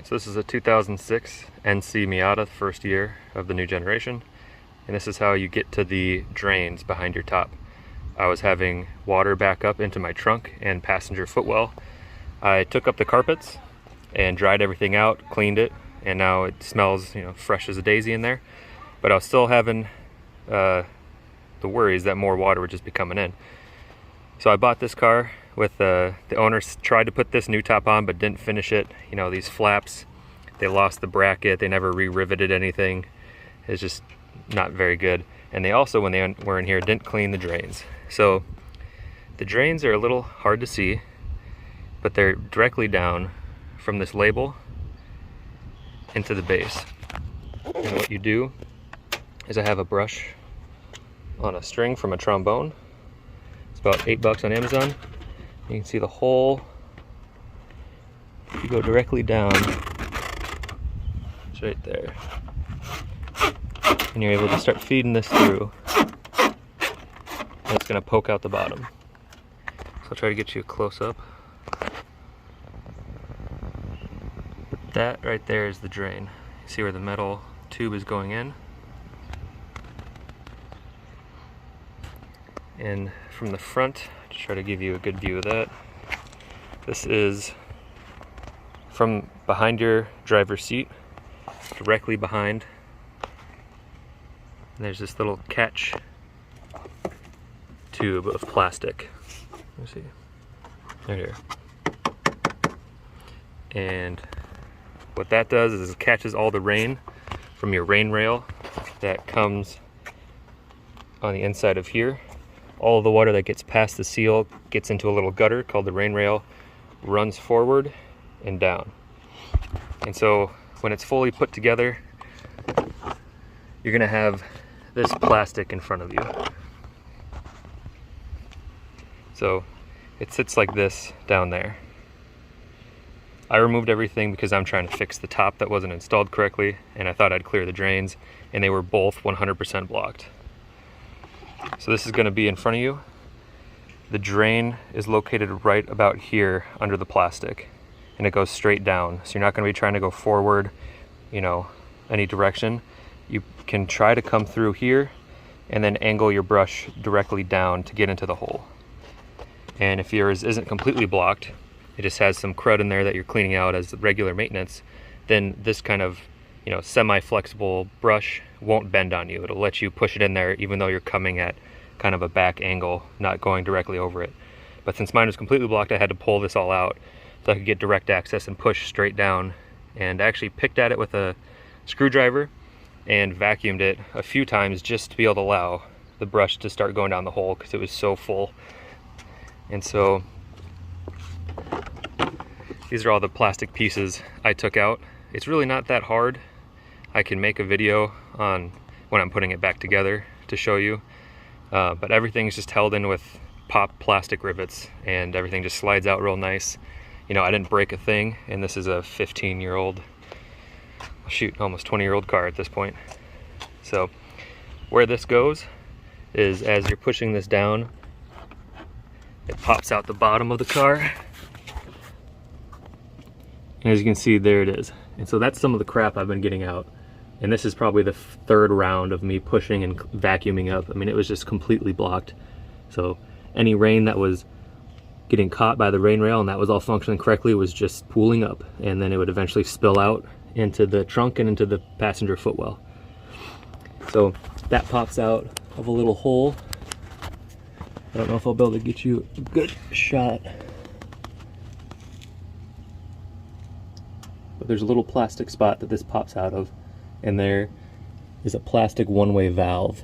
Alright, so this is a 2006 NC Miata, first year of the new generation. And this is how you get to the drains behind your top. I was having water back up into my trunk and passenger footwell. I took up the carpets and dried everything out, cleaned it, and now it smells, fresh as a daisy in there. But I was still having the worries that more water would just be coming in. So I bought this car with the owners tried to put this new top on but didn't finish it. These flaps, they lost the bracket, they never re-riveted anything. It's just not very good. And they also, when they were in here, didn't clean the drains. So the drains are a little hard to see, but they're directly down from this label into the base. And what you do is I have a brush on a string from a Trombone. It's about $8 on Amazon. You can see the hole. You go directly down. It's right there. And you're able to start feeding this through. And it's going to poke out the bottom. So I'll try to get you a close-up. That right there is the drain. You see where the metal tube is going in? And from the front, to try to give you a good view of that, this is from behind your driver's seat, directly behind. And there's this little catch tube of plastic. Let's see, right here. And what that does is it catches all the rain from your rain rail that comes on the inside of here. All of the water that gets past the seal gets into a little gutter called the rain rail, runs forward and down. And so when it's fully put together, you're gonna have this plastic in front of you. So it sits like this down there. I removed everything because I'm trying to fix the top that wasn't installed correctly, and I thought I'd clear the drains, and they were both 100% blocked. So this is going to be in front of you. The drain is located right about here under the plastic, and it goes straight down. So you're not going to be trying to go forward, any direction. You can try to come through here and then angle your brush directly down to get into the hole. And if yours isn't completely blocked, it just has some crud in there that you're cleaning out as regular maintenance, then this kind of semi-flexible brush won't bend on you. It'll let you push it in there even though you're coming at kind of a back angle, not going directly over it. But since mine was completely blocked, I had to pull this all out so I could get direct access and push straight down. And I actually picked at it with a screwdriver and vacuumed it a few times just to be able to allow the brush to start going down the hole because it was so full. And so these are all the plastic pieces I took out. It's really not that hard. I can make a video on when I'm putting it back together to show you, but everything's just held in with pop plastic rivets and everything just slides out real nice. I didn't break a thing, and this is a 15-year-old, almost 20-year-old car at this point. So where this goes is as you're pushing this down, it pops out the bottom of the car. And as you can see, there it is. And so that's some of the crap I've been getting out. And this is probably the third round of me pushing and vacuuming up. I mean, it was just completely blocked. So any rain that was getting caught by the rain rail and that was all functioning correctly was just pooling up. And then it would eventually spill out into the trunk and into the passenger footwell. So that pops out of a little hole. I don't know if I'll be able to get you a good shot. But there's a little plastic spot that this pops out of, and there is a plastic one-way valve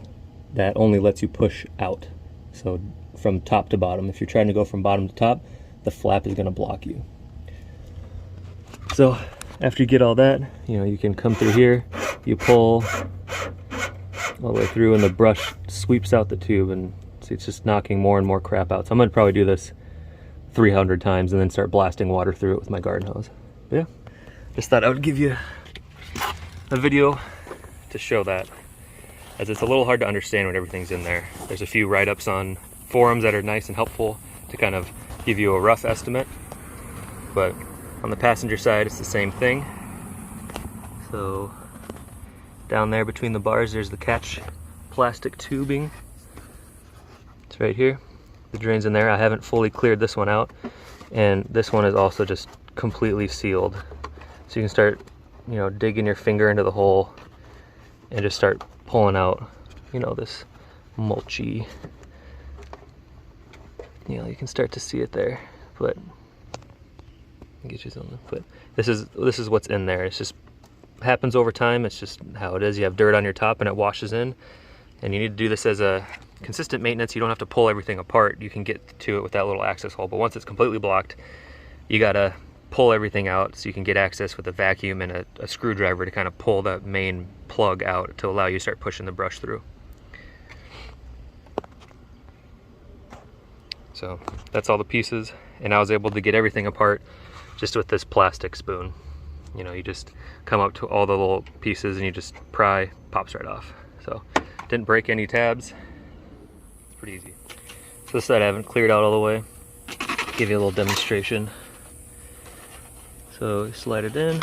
that only lets you push out. So from top to bottom. If you're trying to go from bottom to top, the flap is going to block you. So after you get all that, you can come through here, you pull all the way through, and the brush sweeps out the tube, and see, it's just knocking more and more crap out. So I'm going to probably do this 300 times and then start blasting water through it with my garden hose. But yeah. Just thought I would give you a video to show that, as it's a little hard to understand when everything's in there. There's a few write-ups on forums that are nice and helpful to kind of give you a rough estimate, but on the passenger side it's the same thing. So down there between the bars, there's the catch plastic tubing. It's right here. The drain's in there. I haven't fully cleared this one out, and this one is also just completely sealed. So you can start, you know, digging your finger into the hole and just start pulling out, you know, this mulchy, you know, you can start to see it there, but get you something. But this is what's in there. It's just happens over time. It's just how it is. You have dirt on your top and it washes in, and you need to do this as a consistent maintenance. You don't have to pull everything apart. You can get to it with that little access hole, but once it's completely blocked, you gotta pull everything out so you can get access with a vacuum and a screwdriver to kind of pull that main plug out to allow you to start pushing the brush through. So that's all the pieces, and I was able to get everything apart just with this plastic spoon. You know, you just come up to all the little pieces and you just pry, pops right off. So didn't break any tabs. It's pretty easy. So this side I haven't cleared out all the way. Give you a little demonstration. So you slide it in,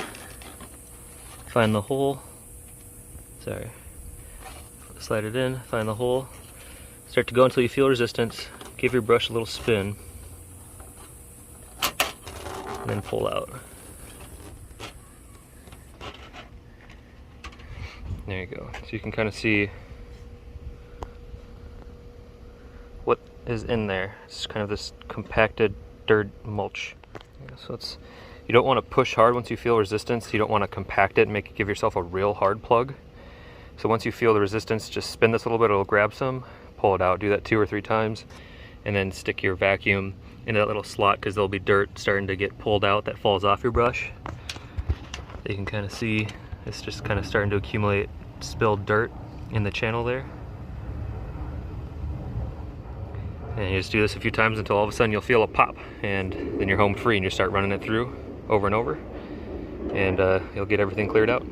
find the hole. Sorry. Slide it in, find the hole. Start to go until you feel resistance. Give your brush a little spin. And then pull out. There you go. So you can kind of see what is in there. It's kind of this compacted dirt mulch. So it's, you don't want to push hard once you feel resistance. You don't want to compact it and give yourself a real hard plug. So once you feel the resistance, just spin this a little bit, it'll grab some, pull it out. Do that 2 or 3 times, and then stick your vacuum into that little slot, because there'll be dirt starting to get pulled out that falls off your brush. You can kind of see it's just kind of starting to accumulate spilled dirt in the channel there. And you just do this a few times until all of a sudden you'll feel a pop, and then you're home free and you start running it through over and over, and you'll get everything cleared out.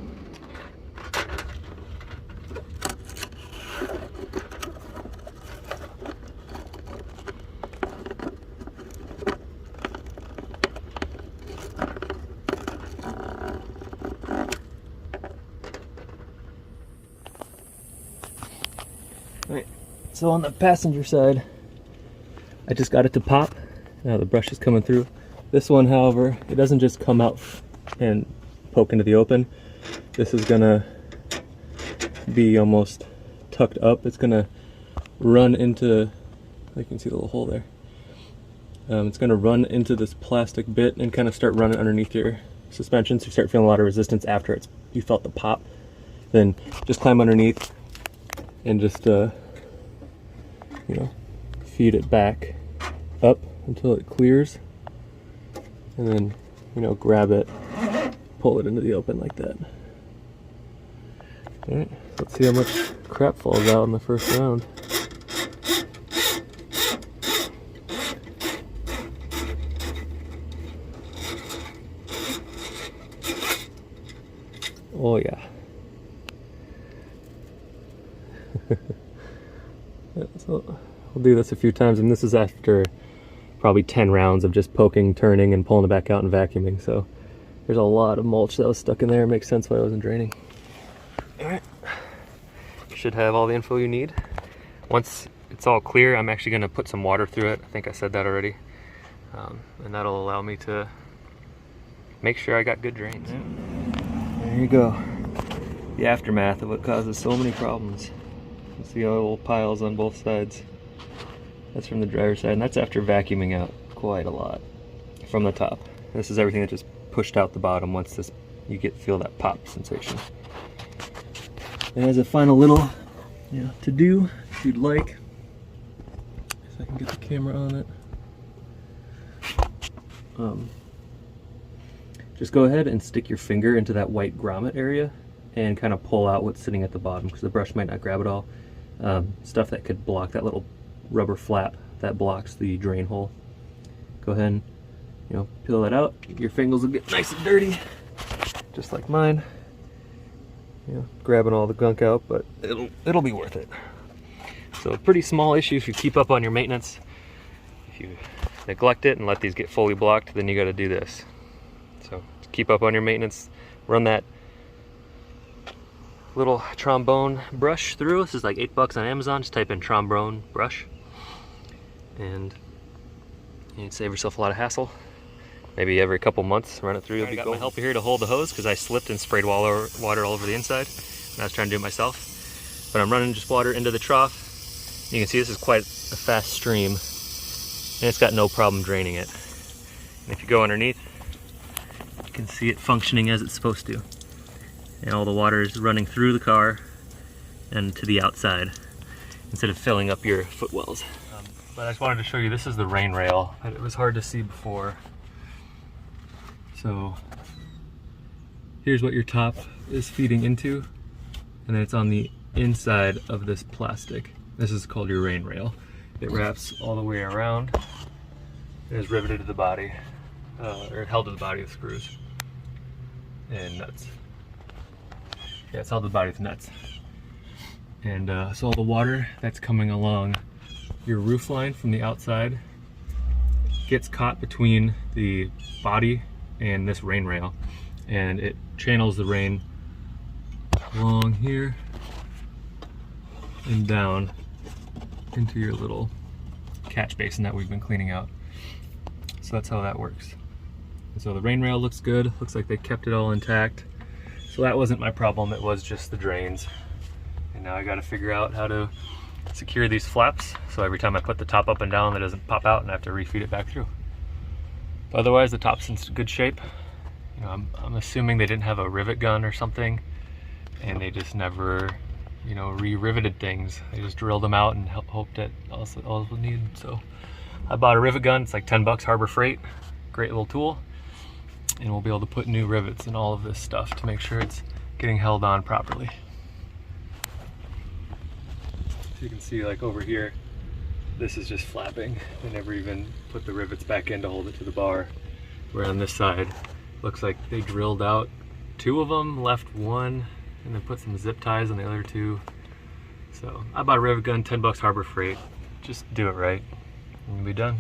Alright, so on the passenger side, I just got it to pop. Now the brush is coming through. This one, however, it doesn't just come out and poke into the open. This is gonna be almost tucked up. It's gonna run into, you can see the little hole there. It's gonna run into this plastic bit and kind of start running underneath your suspension, so you start feeling a lot of resistance after you felt the pop. Then just climb underneath and just you know, feed it back up until it clears, and then, you know, grab it, pull it into the open like that. Alright, let's see how much crap falls out in the first round. Oh yeah. So we'll do this a few times, and this is after probably 10 rounds of just poking, turning, and pulling it back out and vacuuming. So there's a lot of mulch that was stuck in there. It makes sense why I wasn't draining. Alright, you should have all the info you need. Once it's all clear, I'm actually going to put some water through it. I think I said that already. And that'll allow me to make sure I got good drains. There you go. The aftermath of what causes so many problems. You see all the little piles on both sides. That's from the driver's side, and that's after vacuuming out quite a lot from the top. This is everything that just pushed out the bottom once you feel that pop sensation. And as a final little to do, if you'd like, if I can get the camera on it, just go ahead and stick your finger into that white grommet area and kind of pull out what's sitting at the bottom, because the brush might not grab it all. Stuff that could block that little rubber flap that blocks the drain hole. Go ahead and peel that out. Your fingers will get nice and dirty, just like mine. Grabbing all the gunk out, but it'll be worth it. So a pretty small issue if you keep up on your maintenance. If you neglect it and let these get fully blocked, then you got to do this. So keep up on your maintenance. Run that little trombone brush through. This is like $8 on Amazon. Just type in trombone brush, and you'd save yourself a lot of hassle. Maybe every couple months, run it through. I got my helper here to hold the hose because I slipped and sprayed water all over the inside, and I was trying to do it myself. But I'm running just water into the trough. You can see this is quite a fast stream, and it's got no problem draining it. And if you go underneath, you can see it functioning as it's supposed to. And all the water is running through the car and to the outside instead of filling up your footwells. But I just wanted to show you, this is the rain rail. It was hard to see before. So here's what your top is feeding into, and then it's on the inside of this plastic. This is called your rain rail. It wraps all the way around and is riveted to the body, or held to the body with screws and nuts. Yeah, it's held to the body with nuts. And so all the water that's coming along your roof line from the outside gets caught between the body and this rain rail, and it channels the rain along here and down into your little catch basin that we've been cleaning out. So that's how that works. And so the rain rail looks good. Looks like they kept it all intact. So that wasn't my problem, it was just the drains. And now I gotta figure out how to secure these flaps, so every time I put the top up and down, it doesn't pop out and I have to refeed it back through. But otherwise, the top's in good shape. You know, I'm assuming they didn't have a rivet gun or something, and they just never, you know, re-riveted things. They just drilled them out and hoped that all was needed. So I bought a rivet gun. It's like $10 Harbor Freight. Great little tool. And we'll be able to put new rivets in all of this stuff to make sure it's getting held on properly. So you can see, like over here, this is just flapping. They never even put the rivets back in to hold it to the bar. Where on this side, looks like they drilled out 2 of them, left 1, and then put some zip ties on the other 2. So I bought a rivet gun, $10 Harbor Freight. Just do it right, and we'll be done.